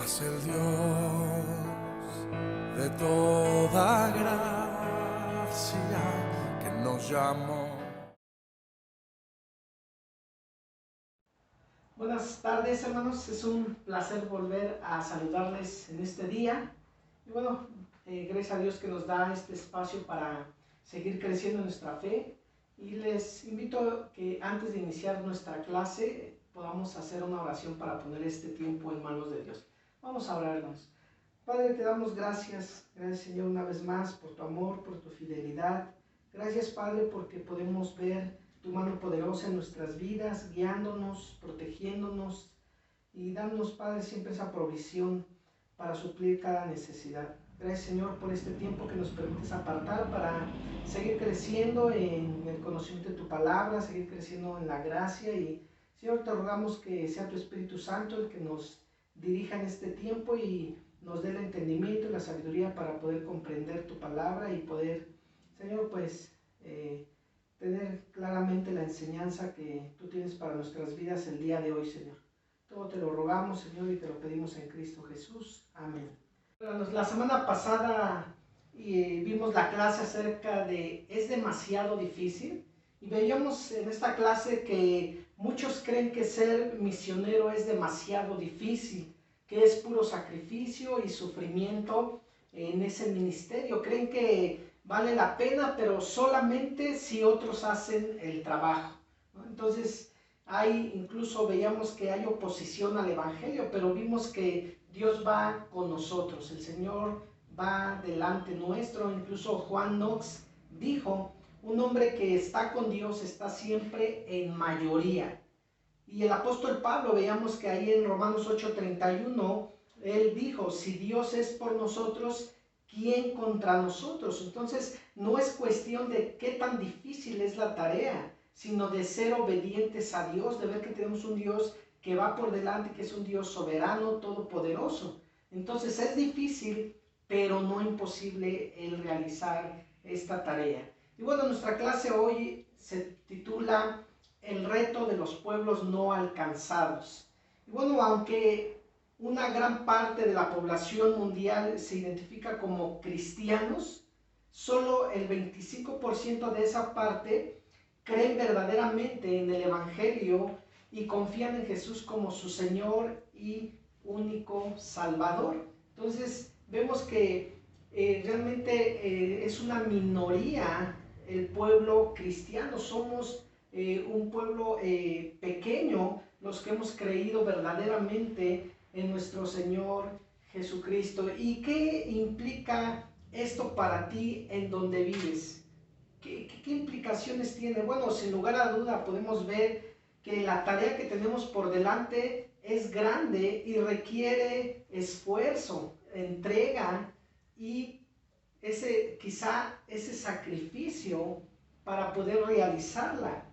mas el Dios de toda gracia que nos llamó. Buenas tardes, hermanos, es un placer volver a saludarles en este día. Y bueno, gracias a Dios que nos da este espacio para seguir creciendo en nuestra fe. Y les invito a que antes de iniciar nuestra clase podamos hacer una oración para poner este tiempo en manos de Dios. Vamos a orarnos. Padre, te damos gracias Señor una vez más por tu amor, por tu fidelidad. Gracias Padre porque podemos ver tu mano poderosa en nuestras vidas, guiándonos, protegiéndonos y dándonos, Padre, siempre esa provisión para suplir cada necesidad. Gracias, Señor, por este tiempo que nos permites apartar para seguir creciendo en el conocimiento de tu palabra, seguir creciendo en la gracia y, Señor, te rogamos que sea tu Espíritu Santo el que nos dirija en este tiempo y nos dé el entendimiento y la sabiduría para poder comprender tu palabra y poder, Señor, pues tener claramente la enseñanza que tú tienes para nuestras vidas el día de hoy, Señor. Todo te lo rogamos, Señor, y te lo pedimos en Cristo Jesús. Amén. La semana pasada vimos la clase acerca de ¿es demasiado difícil? Y veíamos en esta clase que muchos creen que ser misionero es demasiado difícil, que es puro sacrificio y sufrimiento en ese ministerio. Creen que vale la pena, pero solamente si otros hacen el trabajo, ¿no? Entonces, incluso veíamos que hay oposición al Evangelio, pero vimos que Dios va con nosotros, el Señor va delante nuestro. Incluso Juan Knox dijo, un hombre que está con Dios está siempre en mayoría. Y el apóstol Pablo, veíamos que ahí en Romanos 8:31, él dijo, si Dios es por nosotros, ¿quién contra nosotros? Entonces, no es cuestión de qué tan difícil es la tarea, sino de ser obedientes a Dios, de ver que tenemos un Dios que va por delante, que es un Dios soberano, todopoderoso. Entonces, es difícil, pero no imposible el realizar esta tarea. Y bueno, nuestra clase hoy se titula el reto de los pueblos no alcanzados. Y bueno, aunque una gran parte de la población mundial se identifica como cristianos, solo el 25% de esa parte creen verdaderamente en el Evangelio y confían en Jesús como su Señor y único Salvador. Entonces vemos que realmente es una minoría el pueblo cristiano. Somos un pueblo pequeño los que hemos creído verdaderamente en nuestro Señor Jesucristo. ¿Y qué implica esto para ti en donde vives? ¿Qué implicaciones tiene? Bueno, sin lugar a duda podemos ver que la tarea que tenemos por delante es grande y requiere esfuerzo, entrega y quizá ese sacrificio para poder realizarla.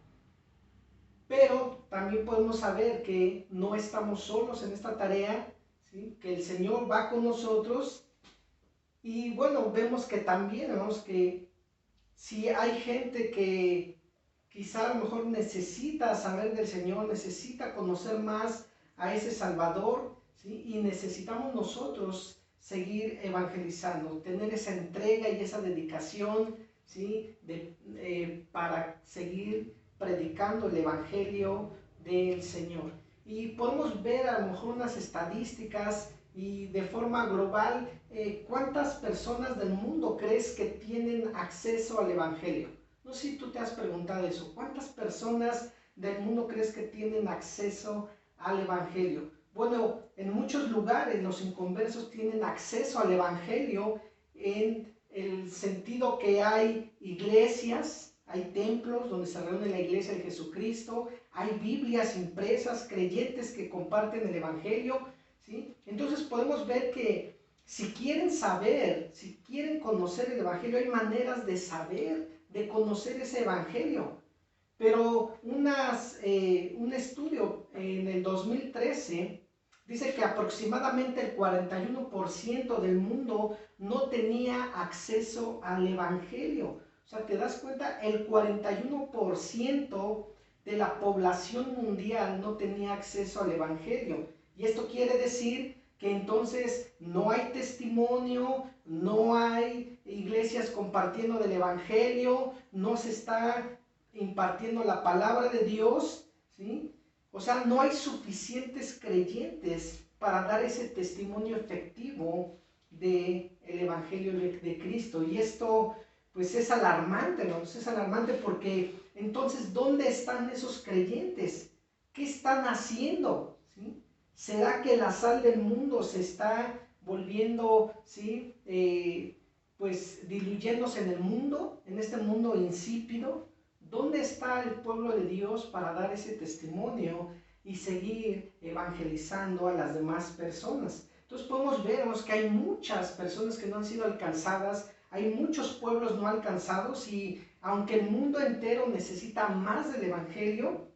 Pero también podemos saber que no estamos solos en esta tarea, ¿sí? Que el Señor va con nosotros. Y bueno, vemos que también, vemos que si hay gente que quizá a lo mejor necesita saber del Señor, necesita conocer más a ese Salvador, ¿sí? Y necesitamos nosotros seguir evangelizando, tener esa entrega y esa dedicación, ¿sí? Para seguir predicando el Evangelio del Señor. Y podemos ver a lo mejor unas estadísticas y de forma global, ¿cuántas personas del mundo crees que tienen acceso al Evangelio? No sé si tú te has preguntado eso. ¿Cuántas personas del mundo crees que tienen acceso al Evangelio? Bueno, en muchos lugares los inconversos tienen acceso al Evangelio en el sentido que hay iglesias, hay templos donde se reúne la iglesia de Jesucristo, hay Biblias impresas, creyentes que comparten el Evangelio, ¿sí? Entonces podemos ver que si quieren saber, si quieren conocer el Evangelio, hay maneras de saber, de conocer ese Evangelio. Pero un estudio en el 2013 dice que aproximadamente el 41% del mundo no tenía acceso al Evangelio. O sea, te das cuenta, el 41% de la población mundial no tenía acceso al Evangelio. Y esto quiere decir que entonces no hay testimonio, no hay iglesias compartiendo del evangelio, no se está impartiendo la palabra de Dios, ¿sí? O sea, no hay suficientes creyentes para dar ese testimonio efectivo del evangelio de Cristo. Y esto pues es alarmante, ¿no? Es alarmante porque entonces, ¿dónde están esos creyentes? ¿Qué están haciendo? ¿Sí? ¿Será que la sal del mundo se está volviendo, ¿sí? Pues diluyéndose en el mundo, en este mundo insípido? ¿Dónde está el pueblo de Dios para dar ese testimonio y seguir evangelizando a las demás personas? Entonces podemos ver que hay muchas personas que no han sido alcanzadas, hay muchos pueblos no alcanzados, y aunque el mundo entero necesita más del evangelio,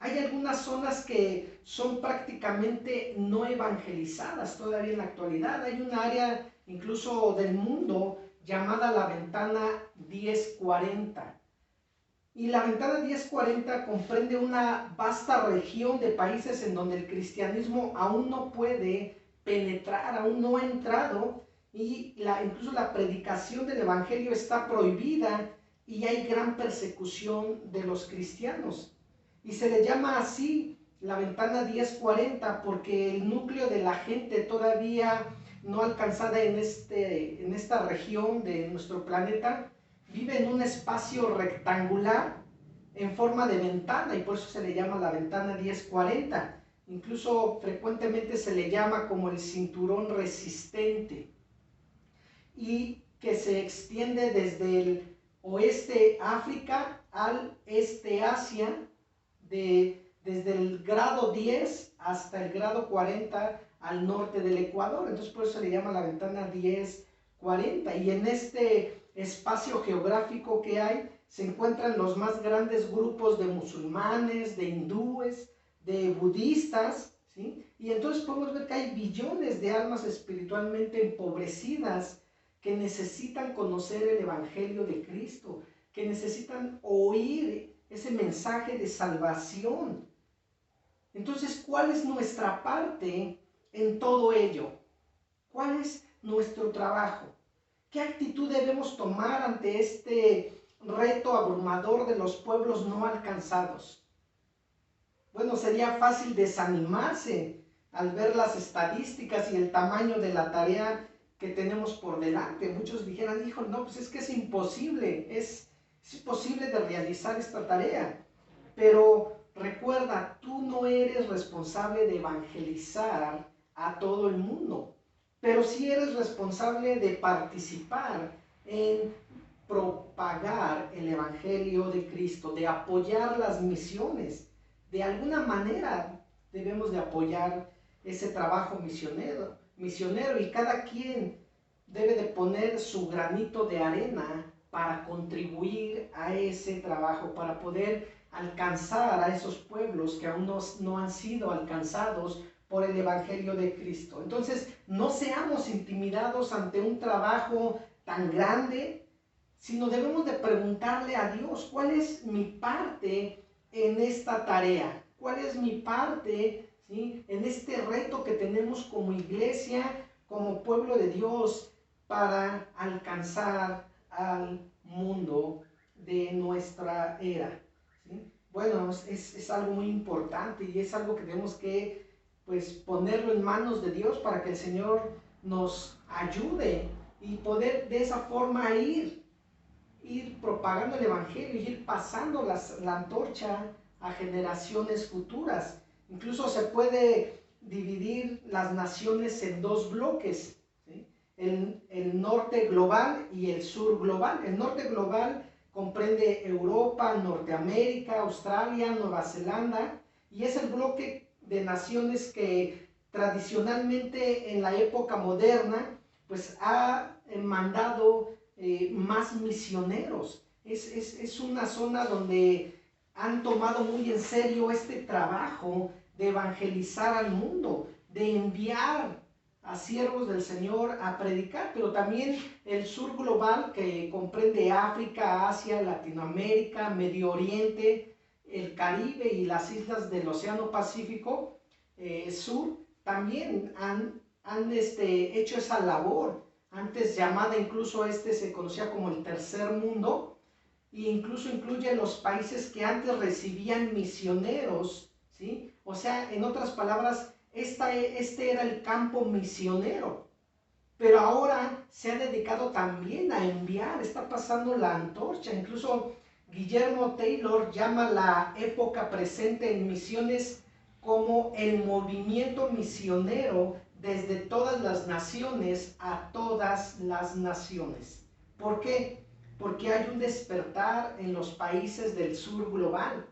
hay algunas zonas que son prácticamente no evangelizadas todavía en la actualidad. Hay un área incluso del mundo llamada la ventana 1040. Y la ventana 1040 comprende una vasta región de países en donde el cristianismo aún no puede penetrar, aún no ha entrado, y incluso la predicación del evangelio está prohibida y hay gran persecución de los cristianos. Y se le llama así la ventana 1040 porque el núcleo de la gente todavía no alcanzada en esta región de nuestro planeta vive en un espacio rectangular en forma de ventana, y por eso se le llama la ventana 1040. Incluso frecuentemente se le llama como el cinturón resistente, y que se extiende desde el oeste África al este Asia, desde el grado 10 hasta el grado 40 al norte del Ecuador. Entonces por eso se le llama la ventana 1040. Y en este espacio geográfico que hay se encuentran los más grandes grupos de musulmanes, de hindúes, de budistas, ¿sí? Y entonces podemos ver que hay billones de almas espiritualmente empobrecidas que necesitan conocer el evangelio de Cristo, que necesitan oír ese mensaje de salvación. Entonces, ¿cuál es nuestra parte en todo ello? ¿Cuál es nuestro trabajo? ¿Qué actitud debemos tomar ante este reto abrumador de los pueblos no alcanzados? Bueno, sería fácil desanimarse al ver las estadísticas y el tamaño de la tarea que tenemos por delante. Muchos dijeran, hijo, no, pues es que es imposible, es imposible de realizar esta tarea. Pero recuerda, tú no eres responsable de evangelizar a todo el mundo, pero sí eres responsable de participar en propagar el evangelio de Cristo, de apoyar las misiones. De alguna manera debemos de apoyar ese trabajo misionero, y cada quien debe de poner su granito de arena para contribuir a ese trabajo, para poder alcanzar a esos pueblos que aún no han sido alcanzados por el evangelio de Cristo. Entonces, no seamos intimidados ante un trabajo tan grande, sino debemos de preguntarle a Dios, ¿cuál es mi parte en esta tarea? ¿Cuál es mi parte, ¿sí?, en este reto que tenemos como iglesia, como pueblo de Dios, para alcanzar al mundo de nuestra era? ¿Sí? Bueno, es algo muy importante y es algo que tenemos que pues ponerlo en manos de Dios para que el Señor nos ayude y poder de esa forma ir propagando el evangelio y ir pasando la antorcha a generaciones futuras. Incluso se puede dividir las naciones en dos bloques, ¿sí? El norte global y el sur global. El norte global comprende Europa, Norteamérica, Australia, Nueva Zelanda, y es el bloque de naciones que tradicionalmente en la época moderna pues ha mandado más misioneros. Es una zona donde han tomado muy en serio este trabajo de evangelizar al mundo, de enviar a siervos del Señor a predicar. Pero también el sur global, que comprende África, Asia, Latinoamérica, Medio Oriente, el Caribe y las islas del Océano Pacífico Sur, también han han hecho esa labor, antes llamada incluso se conocía como el tercer mundo, e incluso incluye los países que antes recibían misioneros, ¿sí? O sea, en otras palabras, este era el campo misionero, pero ahora se ha dedicado también a enviar, está pasando la antorcha. Incluso Guillermo Taylor llama la época presente en misiones como el movimiento misionero desde todas las naciones a todas las naciones. ¿Por qué? Porque hay un despertar en los países del sur global,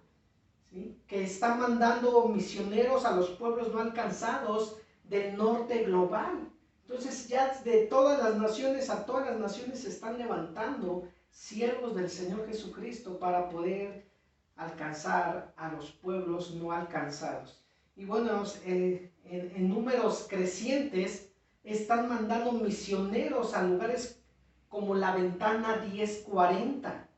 ¿sí? Que están mandando misioneros a los pueblos no alcanzados del norte global. Entonces ya de todas las naciones a todas las naciones se están levantando siervos del Señor Jesucristo para poder alcanzar a los pueblos no alcanzados. Y bueno, en números crecientes están mandando misioneros a lugares como la Ventana 1040,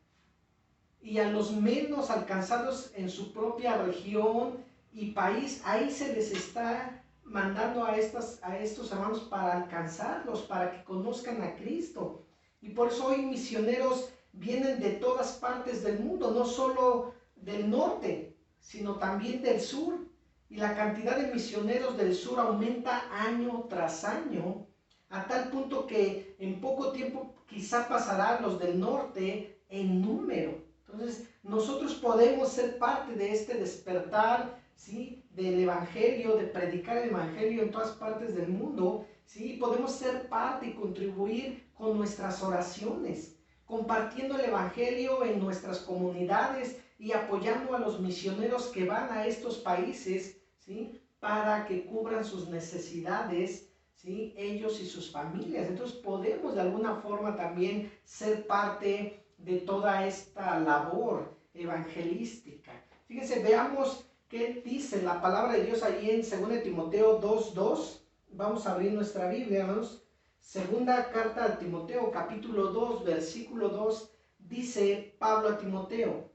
y a los menos alcanzados en su propia región y país, ahí se les está mandando a estos hermanos para alcanzarlos, para que conozcan a Cristo. Y por eso hoy misioneros vienen de todas partes del mundo, no solo del norte, sino también del sur. Y la cantidad de misioneros del sur aumenta año tras año, a tal punto que en poco tiempo quizá pasarán los del norte en número. Entonces, nosotros podemos ser parte de este despertar, ¿sí?, del Evangelio, de predicar el Evangelio en todas partes del mundo, ¿sí? Podemos ser parte y contribuir con nuestras oraciones, compartiendo el Evangelio en nuestras comunidades y apoyando a los misioneros que van a estos países, ¿sí?, para que cubran sus necesidades, ¿sí?, ellos y sus familias. Entonces, podemos de alguna forma también ser parte de toda esta labor evangelística. Fíjense, veamos qué dice la palabra de Dios ahí en 2 Timoteo 2:2. Vamos a abrir nuestra Biblia, hermanos. Segunda carta a Timoteo, capítulo 2, versículo 2, dice Pablo a Timoteo: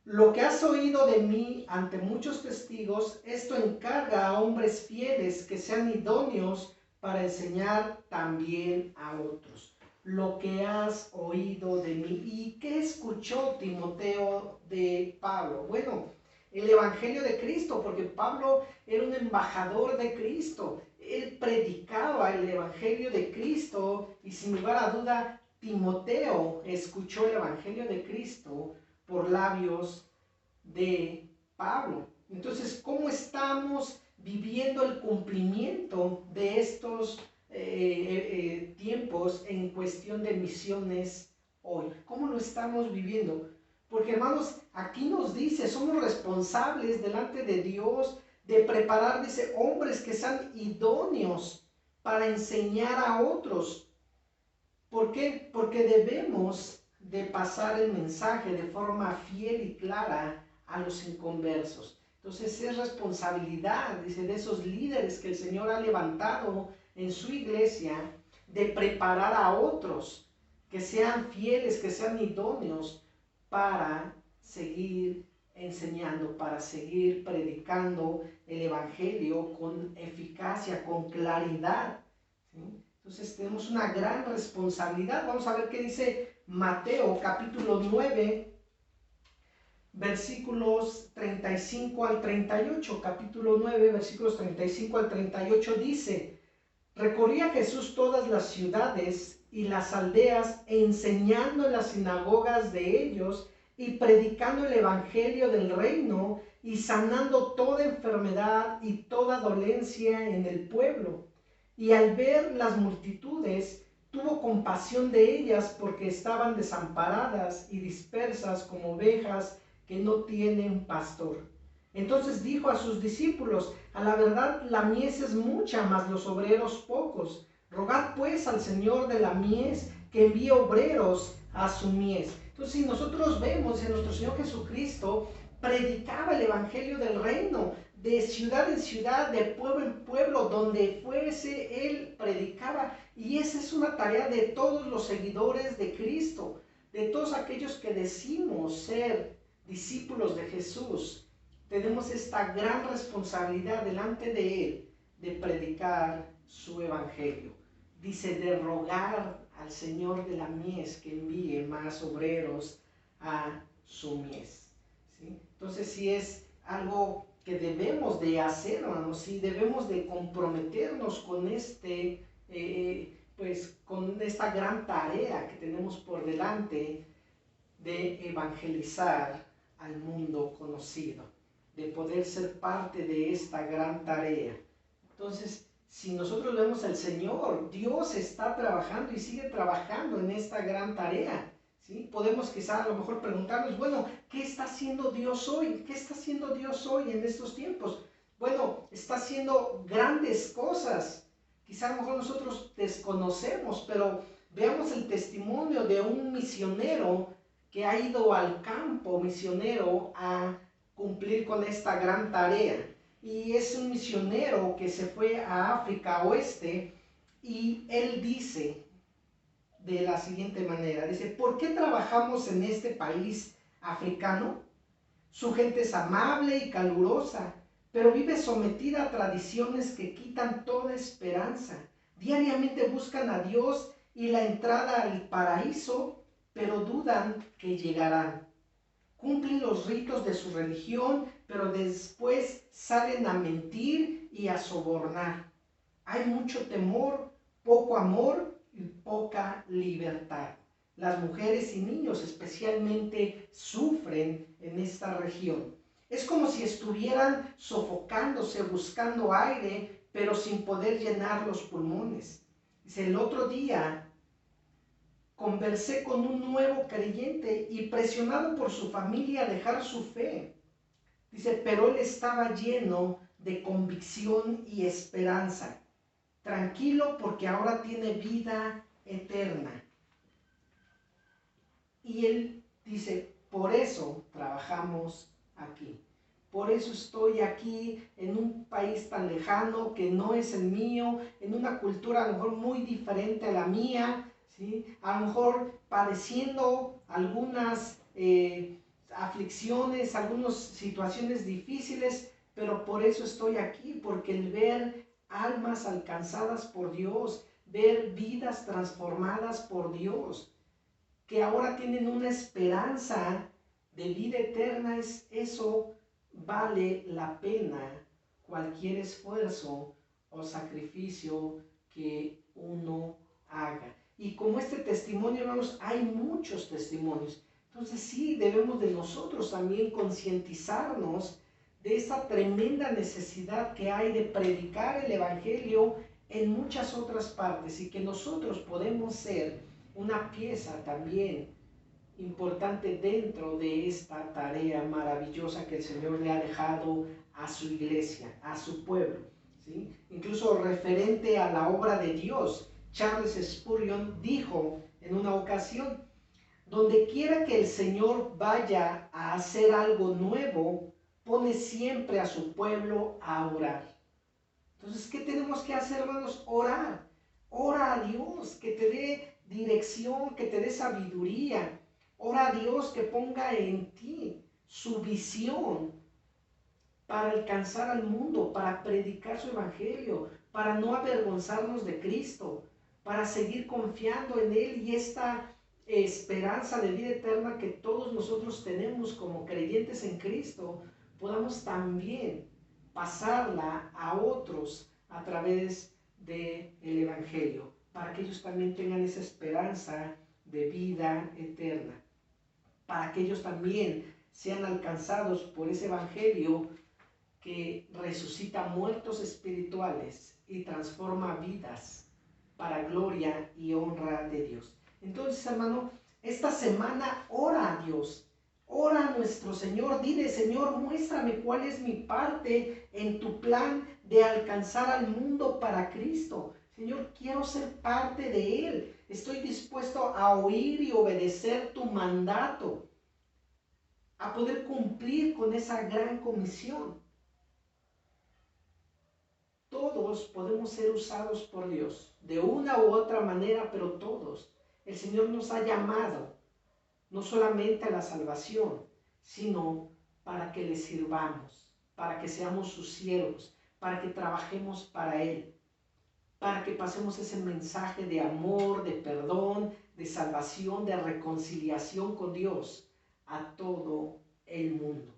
lo que has oído de mí ante muchos testigos, esto encarga a hombres fieles que sean idóneos para enseñar también a otros. Lo que has oído de mí. ¿Y qué escuchó Timoteo de Pablo? Bueno, el Evangelio de Cristo, porque Pablo era un embajador de Cristo. Él predicaba el Evangelio de Cristo y sin lugar a duda Timoteo escuchó el Evangelio de Cristo por labios de Pablo. Entonces, ¿cómo estamos viviendo el cumplimiento de estos tiempos en cuestión de misiones hoy? ¿Cómo lo estamos viviendo? Porque, hermanos, aquí nos dice, somos responsables delante de Dios de preparar, dice, hombres que sean idóneos para enseñar a otros. ¿Por qué? Porque debemos de pasar el mensaje de forma fiel y clara a los inconversos. Entonces es responsabilidad, dice, de esos líderes que el Señor ha levantado en su iglesia, de preparar a otros que sean fieles, que sean idóneos para seguir enseñando, para seguir predicando el Evangelio con eficacia, con claridad, ¿sí? Entonces tenemos una gran responsabilidad. Vamos a ver qué dice Mateo capítulo 9, versículos 35 al 38. Capítulo 9, versículos 35 al 38 dice: recorría Jesús todas las ciudades y las aldeas, enseñando en las sinagogas de ellos y predicando el evangelio del reino y sanando toda enfermedad y toda dolencia en el pueblo. Y al ver las multitudes, tuvo compasión de ellas porque estaban desamparadas y dispersas como ovejas que no tienen pastor. Entonces dijo a sus discípulos: a la verdad la mies es mucha, mas los obreros pocos. Rogad pues al Señor de la mies que envíe obreros a su mies. Entonces, si nosotros vemos en nuestro Señor Jesucristo, predicaba el evangelio del reino, de ciudad en ciudad, de pueblo en pueblo, donde fuese, Él predicaba. Y esa es una tarea de todos los seguidores de Cristo, de todos aquellos que decimos ser discípulos de Jesús. Tenemos esta gran responsabilidad delante de Él, de predicar su evangelio. Dice de rogar al Señor de la mies que envíe más obreros a su mies. ¿Sí? Entonces sí es algo que debemos de hacer, hermanos, sí debemos de comprometernos con con esta gran tarea que tenemos por delante de evangelizar al mundo conocido, de poder ser parte de esta gran tarea. Entonces, si nosotros vemos al Señor, Dios está trabajando y sigue trabajando en esta gran tarea. ¿Sí? Podemos quizá a lo mejor preguntarnos, bueno, ¿qué está haciendo Dios hoy? ¿Qué está haciendo Dios hoy en estos tiempos? Bueno, está haciendo grandes cosas. Quizá a lo mejor nosotros desconocemos, pero veamos el testimonio de un misionero que ha ido al campo misionero a cumplir con esta gran tarea. Y es un misionero que se fue a África Oeste y él dice de la siguiente manera, dice, ¿por qué trabajamos en este país africano? Su gente es amable y calurosa, pero vive sometida a tradiciones que quitan toda esperanza. Diariamente buscan a Dios y la entrada al paraíso, pero dudan que llegarán. Cumplen los ritos de su religión, pero después salen a mentir y a sobornar. Hay mucho temor, poco amor y poca libertad. Las mujeres y niños especialmente sufren en esta región. Es como si estuvieran sofocándose, buscando aire, pero sin poder llenar los pulmones. Dice, el otro día conversé con un nuevo creyente y presionado por su familia a dejar su fe. Dice, pero él estaba lleno de convicción y esperanza. Tranquilo porque ahora tiene vida eterna. Y él dice, por eso trabajamos aquí. Por eso estoy aquí en un país tan lejano que no es el mío, en una cultura a lo mejor muy diferente a la mía, ¿sí? A lo mejor padeciendo algunas aflicciones, algunas situaciones difíciles, pero por eso estoy aquí, porque el ver almas alcanzadas por Dios, ver vidas transformadas por Dios, que ahora tienen una esperanza de vida eterna, eso vale la pena cualquier esfuerzo o sacrificio que uno haga. Y como este testimonio, hermanos, hay muchos testimonios. Entonces sí, debemos de nosotros también concientizarnos de esta tremenda necesidad que hay de predicar el evangelio en muchas otras partes y que nosotros podemos ser una pieza también importante dentro de esta tarea maravillosa que el Señor le ha dejado a su iglesia, a su pueblo, ¿sí? Incluso referente a la obra de Dios, Charles Spurgeon dijo en una ocasión, donde quiera que el Señor vaya a hacer algo nuevo, pone siempre a su pueblo a orar. Entonces, ¿qué tenemos que hacer, hermanos? Orar. Ora a Dios que te dé dirección, que te dé sabiduría. Ora a Dios que ponga en ti su visión para alcanzar al mundo, para predicar su evangelio, para no avergonzarnos de Cristo, para seguir confiando en Él y esta esperanza de vida eterna que todos nosotros tenemos como creyentes en Cristo, podamos también pasarla a otros a través del evangelio, para que ellos también tengan esa esperanza de vida eterna, para que ellos también sean alcanzados por ese evangelio que resucita muertos espirituales y transforma vidas para gloria y honra de Dios. Entonces, hermano, esta semana ora a Dios, ora a nuestro Señor, dile, Señor, muéstrame cuál es mi parte en tu plan de alcanzar al mundo para Cristo. Señor, quiero ser parte de Él, estoy dispuesto a oír y obedecer tu mandato, a poder cumplir con esa gran comisión. Todos podemos ser usados por Dios, de una u otra manera, pero todos. El Señor nos ha llamado, no solamente a la salvación, sino para que le sirvamos, para que seamos sus siervos, para que trabajemos para Él, para que pasemos ese mensaje de amor, de perdón, de salvación, de reconciliación con Dios a todo el mundo.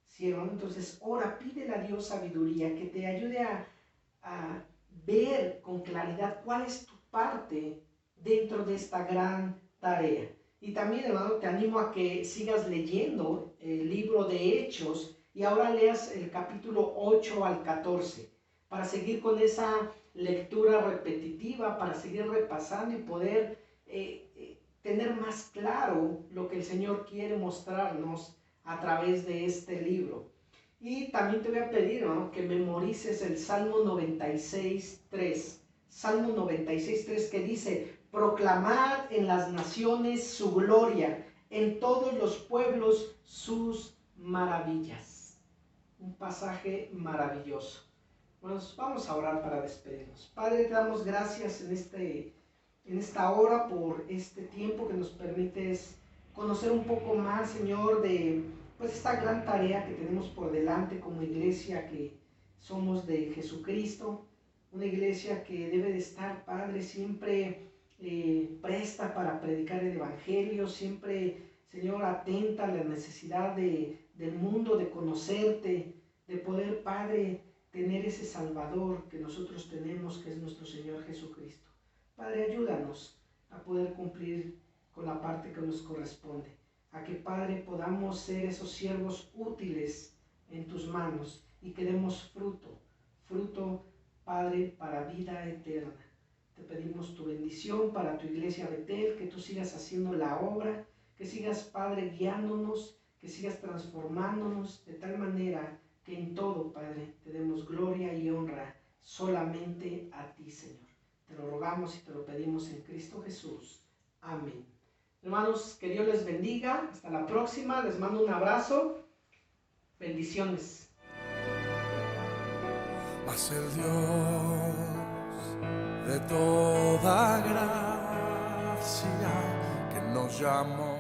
¿Sí, hermano? Entonces, ora, pídele a Dios sabiduría que te ayude a ver con claridad cuál es tu parte dentro de esta gran tarea. Y también, hermano, te animo a que sigas leyendo el libro de Hechos y ahora leas el capítulo 8 al 14 para seguir con esa lectura repetitiva, para seguir repasando y poder tener más claro lo que el Señor quiere mostrarnos a través de este libro. Y también te voy a pedir, ¿no?, que memorices el Salmo 96.3. Salmo 96.3 que dice: proclamad en las naciones su gloria, en todos los pueblos sus maravillas. Un pasaje maravilloso. Bueno, vamos a orar para despedirnos. Padre, te damos gracias en esta hora por este tiempo que nos permites conocer un poco más, Señor, de pues esta gran tarea que tenemos por delante como iglesia que somos de Jesucristo, una iglesia que debe de estar, Padre, siempre presta para predicar el Evangelio, siempre, Señor, atenta a la necesidad del mundo, de conocerte, de poder, Padre, tener ese Salvador que nosotros tenemos, que es nuestro Señor Jesucristo. Padre, ayúdanos a poder cumplir con la parte que nos corresponde, a que, Padre, podamos ser esos siervos útiles en tus manos y que demos fruto, Padre, para vida eterna. Te pedimos tu bendición para tu iglesia Betel, que tú sigas haciendo la obra, que sigas, Padre, guiándonos, que sigas transformándonos de tal manera que en todo, Padre, te demos gloria y honra solamente a ti, Señor. Te lo rogamos y te lo pedimos en Cristo Jesús. Amén. Hermanos, que Dios les bendiga. Hasta la próxima. Les mando un abrazo. Bendiciones. Mas el Dios de toda gracia que nos llamó